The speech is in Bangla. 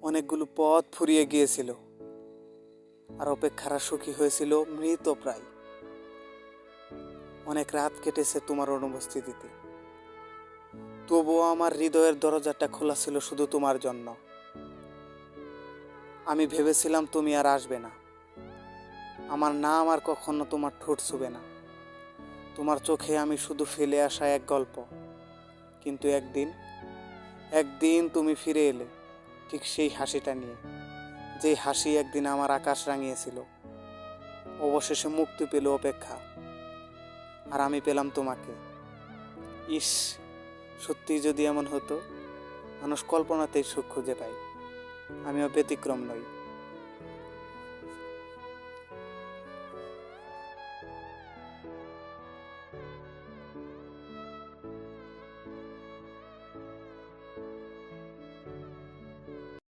অনেকগুলো পথ ফুরিয়ে গিয়েছিল, আর অপেক্ষারা সুখী হয়েছিল মৃত প্রায়। অনেক রাত কেটেছে তোমার অনুপস্থিতিতে, তবুও আমার হৃদয়ের দরজাটা খোলা ছিল শুধু তোমার জন্য। আমি ভেবেছিলাম তুমি আর আসবে না, আমার নাম আর কখনো তোমার ঠোঁট ছুবে না। তোমার চোখে আমি শুধু ফেলে আসা এক গল্প। কিন্তু একদিন তুমি ফিরে এলে, ঠিক সেই হাসিটা নিয়ে, যে হাসি একদিন আমার আকাশ রাঙিয়েছিল। অবশেষে মুক্তি পেল অপেক্ষা, আর আমি পেলাম তোমাকে। ইস, সত্যি যদি এমন হতো, মানুষ কল্পনাতেই সুখ খুঁজে পায়। আমিও ব্যতিক্রম নই।